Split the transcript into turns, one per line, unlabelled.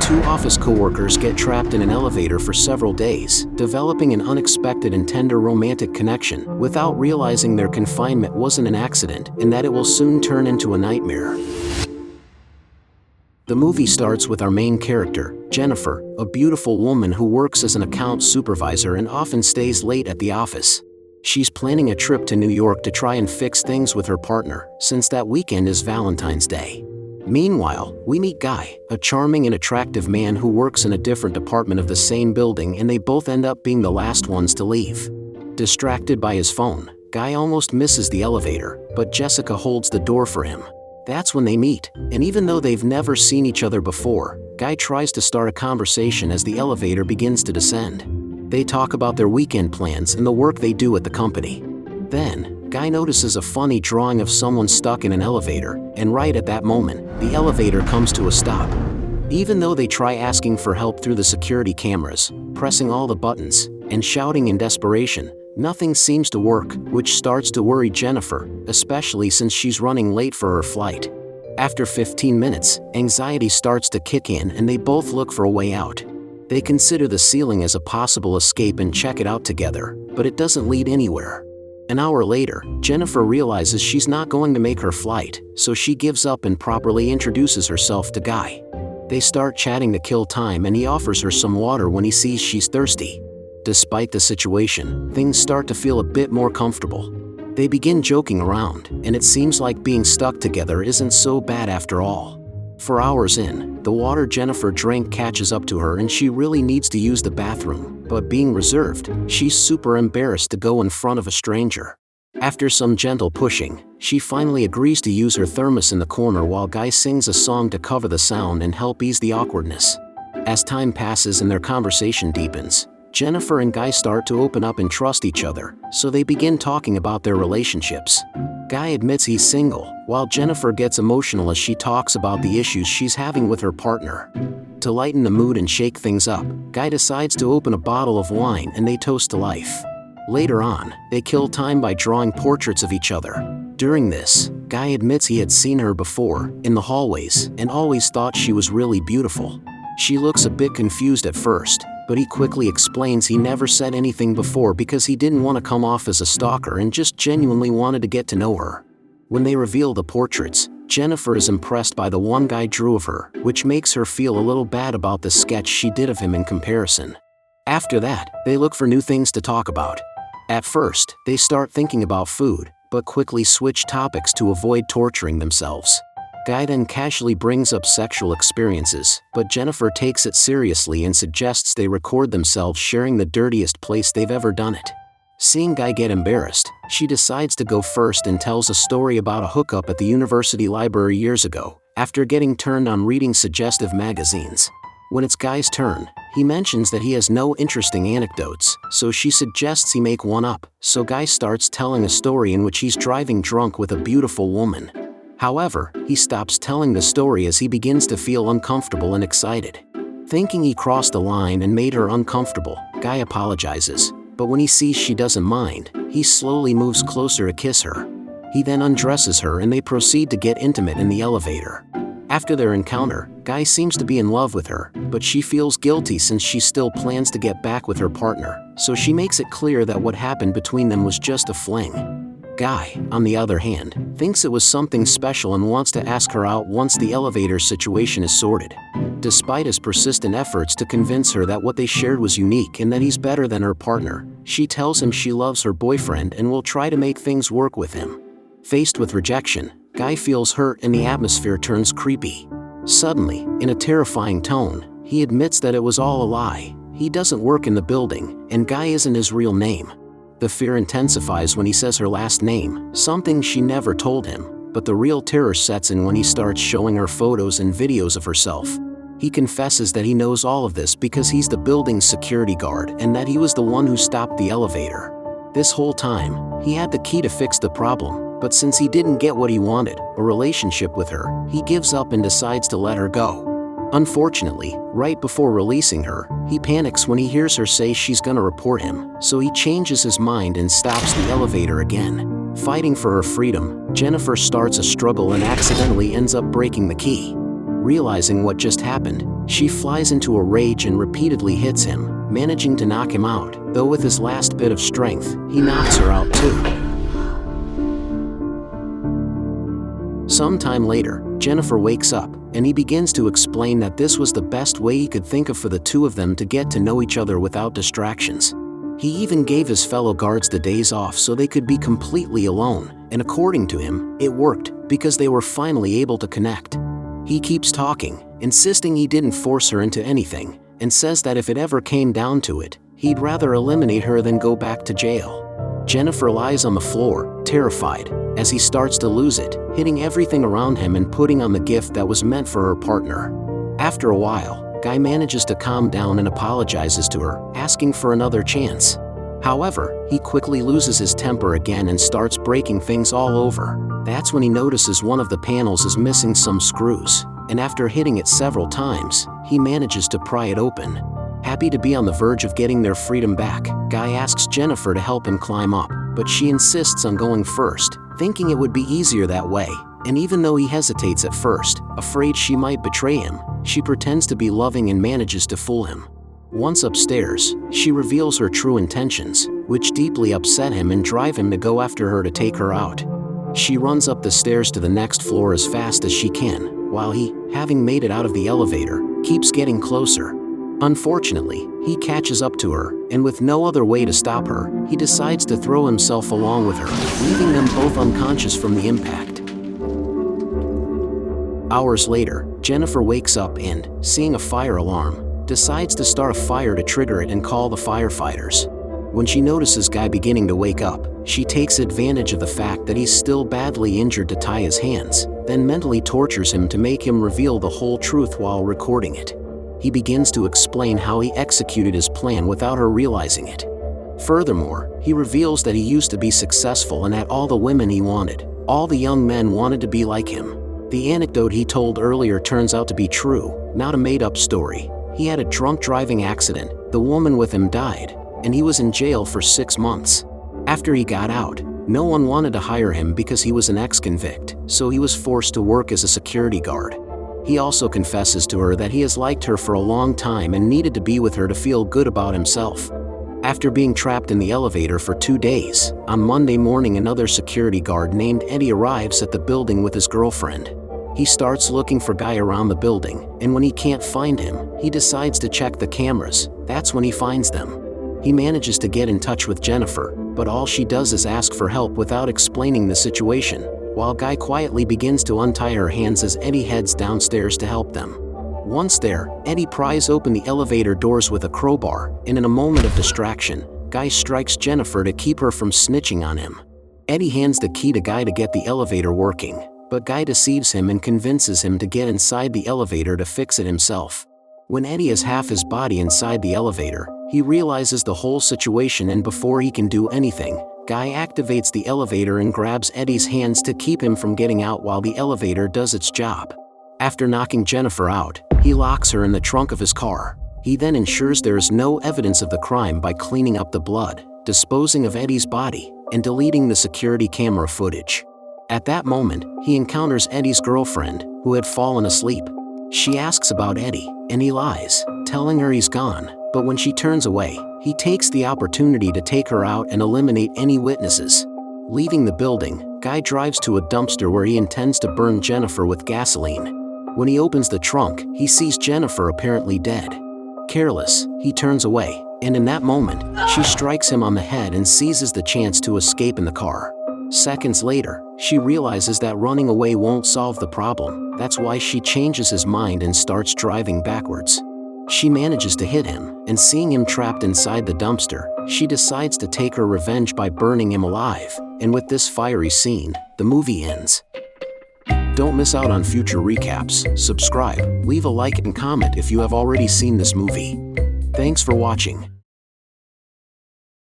two office coworkers get trapped in an elevator for several days, developing an unexpected and tender romantic connection without realizing their confinement wasn't an accident and that it will soon turn into a nightmare. The movie starts with our main character, Jennifer, a beautiful woman who works as an account supervisor and often stays late at the office. She's planning a trip to New York to try and fix things with her partner, since that weekend is Valentine's Day. Meanwhile, we meet Guy, a charming and attractive man who works in a different department of the same building, and they both end up being the last ones to leave. Distracted by his phone, Guy almost misses the elevator, but Jessica holds the door for him. That's when they meet, and even though they've never seen each other before, Guy tries to start a conversation as the elevator begins to descend. They talk about their weekend plans and the work they do at the company. Then, Guy notices a funny drawing of someone stuck in an elevator, and right at that moment, the elevator comes to a stop. Even though they try asking for help through the security cameras, pressing all the buttons, and shouting in desperation, nothing seems to work, which starts to worry Jennifer, especially since she's running late for her flight. After 15 minutes, anxiety starts to kick in and they both look for a way out. They consider the ceiling as a possible escape and check it out together, but it doesn't lead anywhere. An hour later, Jennifer realizes she's not going to make her flight, so she gives up and properly introduces herself to Guy. They start chatting to kill time and he offers her some water when he sees she's thirsty. Despite the situation, things start to feel a bit more comfortable. They begin joking around, and it seems like being stuck together isn't so bad after all. For hours in, the water Jennifer drank catches up to her and she really needs to use the bathroom, but being reserved, she's super embarrassed to go in front of a stranger. After some gentle pushing, she finally agrees to use her thermos in the corner while Guy sings a song to cover the sound and help ease the awkwardness. As time passes and their conversation deepens, Jennifer and Guy start to open up and trust each other, so they begin talking about their relationships. Guy admits he's single, while Jennifer gets emotional as she talks about the issues she's having with her partner. To lighten the mood and shake things up, Guy decides to open a bottle of wine and they toast to life. Later on, they kill time by drawing portraits of each other. During this, Guy admits he had seen her before, in the hallways, and always thought she was really beautiful. She looks a bit confused at first, but he quickly explains he never said anything before because he didn't want to come off as a stalker and just genuinely wanted to get to know her. When they reveal the portraits, Jennifer is impressed by the one Guy drew of her, which makes her feel a little bad about the sketch she did of him in comparison. After that, they look for new things to talk about. At first, they start thinking about food, but quickly switch topics to avoid torturing themselves. Guy then casually brings up sexual experiences, but Jennifer takes it seriously and suggests they record themselves sharing the dirtiest place they've ever done it. Seeing Guy get embarrassed, she decides to go first and tells a story about a hookup at the university library years ago, after getting turned on reading suggestive magazines. When it's Guy's turn, he mentions that he has no interesting anecdotes, so she suggests he make one up, so Guy starts telling a story in which he's driving drunk with a beautiful woman. However, he stops telling the story as he begins to feel uncomfortable and excited. Thinking he crossed the line and made her uncomfortable, Guy apologizes, but when he sees she doesn't mind, he slowly moves closer to kiss her. He then undresses her and they proceed to get intimate in the elevator. After their encounter, Guy seems to be in love with her, but she feels guilty since she still plans to get back with her partner, so she makes it clear that what happened between them was just a fling. Guy, on the other hand, thinks it was something special and wants to ask her out once the elevator situation is sorted. Despite his persistent efforts to convince her that what they shared was unique and that he's better than her partner, she tells him she loves her boyfriend and will try to make things work with him. Faced with rejection, Guy feels hurt and the atmosphere turns creepy. Suddenly, in a terrifying tone, he admits that it was all a lie. He doesn't work in the building, and Guy isn't his real name. The fear intensifies when he says her last name, something she never told him, but the real terror sets in when he starts showing her photos and videos of herself. He confesses that he knows all of this because he's the building's security guard and that he was the one who stopped the elevator. This whole time, he had the key to fix the problem, but since he didn't get what he wanted, a relationship with her, he gives up and decides to let her go. Unfortunately, right before releasing her, he panics when he hears her say she's gonna report him, so he changes his mind and stops the elevator again. Fighting for her freedom, Jennifer starts a struggle and accidentally ends up breaking the key. Realizing what just happened, She flies into a rage and repeatedly hits him, managing to knock him out, though with his last bit of strength, he knocks her out too. Sometime later, Jennifer wakes up, and he begins to explain that this was the best way he could think of for the two of them to get to know each other without distractions. He even gave his fellow guards the days off so they could be completely alone, and according to him, it worked, because they were finally able to connect. He keeps talking, insisting he didn't force her into anything, and says that if it ever came down to it, he'd rather eliminate her than go back to jail. Jennifer lies on the floor, terrified, as he starts to lose it, hitting everything around him and putting on the gift that was meant for her partner. After a while, Guy manages to calm down and apologizes to her, asking for another chance. However, he quickly loses his temper again and starts breaking things all over. That's when he notices one of the panels is missing some screws, and after hitting it several times, he manages to pry it open. Happy to be on the verge of getting their freedom back, Guy asks Jennifer to help him climb up, but she insists on going first, thinking it would be easier that way. And even though he hesitates at first, afraid she might betray him, she pretends to be loving and manages to fool him. Once upstairs, she reveals her true intentions, which deeply upset him and drive him to go after her to take her out. She runs up the stairs to the next floor as fast as she can, while he, having made it out of the elevator, keeps getting closer. Unfortunately, he catches up to her, and with no other way to stop her, he decides to throw himself along with her, leaving them both unconscious from the impact. Hours later, Jennifer wakes up and, seeing a fire alarm, decides to start a fire to trigger it and call the firefighters. When she notices Guy beginning to wake up, she takes advantage of the fact that he's still badly injured to tie his hands, then mentally tortures him to make him reveal the whole truth while recording it. He begins to explain how he executed his plan without her realizing it. Furthermore, he reveals that he used to be successful and had all the women he wanted. All the young men wanted to be like him. The anecdote he told earlier turns out to be true, not a made-up story. He had a drunk driving accident, the woman with him died, and he was in jail for 6 months. After he got out, no one wanted to hire him because he was an ex-convict, so he was forced to work as a security guard. He also confesses to her that he has liked her for a long time and needed to be with her to feel good about himself. After being trapped in the elevator for 2 days, on Monday morning another security guard named Eddie arrives at the building with his girlfriend. He starts looking for Guy around the building, and when he can't find him, he decides to check the cameras. That's when he finds them. He manages to get in touch with Jennifer, but all she does is ask for help without explaining the situation, while Guy quietly begins to untie her hands as Eddie heads downstairs to help them. Once there, Eddie pries open the elevator doors with a crowbar, and in a moment of distraction, Guy strikes Jennifer to keep her from snitching on him. Eddie hands the key to Guy to get the elevator working, but Guy deceives him and convinces him to get inside the elevator to fix it himself. When Eddie has half his body inside the elevator, he realizes the whole situation, and before he can do anything, Guy activates the elevator and grabs Eddie's hands to keep him from getting out while the elevator does its job. After knocking Jennifer out, he locks her in the trunk of his car. He then ensures there is no evidence of the crime by cleaning up the blood, disposing of Eddie's body, and deleting the security camera footage. At that moment, he encounters Eddie's girlfriend, who had fallen asleep. She asks about Eddie, and he lies, telling her he's gone, but when she turns away, he takes the opportunity to take her out and eliminate any witnesses. Leaving the building, Guy drives to a dumpster where he intends to burn Jennifer with gasoline. When he opens the trunk, he sees Jennifer apparently dead. Careless, he turns away, and in that moment, she strikes him on the head and seizes the chance to escape in the car. Seconds later, she realizes that running away won't solve the problem. That's why she changes his mind and starts driving backwards. She manages to hit him, and seeing him trapped inside the dumpster, she decides to take her revenge by burning him alive, and with this fiery scene, the movie ends. Don't miss out on future recaps, subscribe, leave a like and comment if you have already seen this movie. Thanks for watching.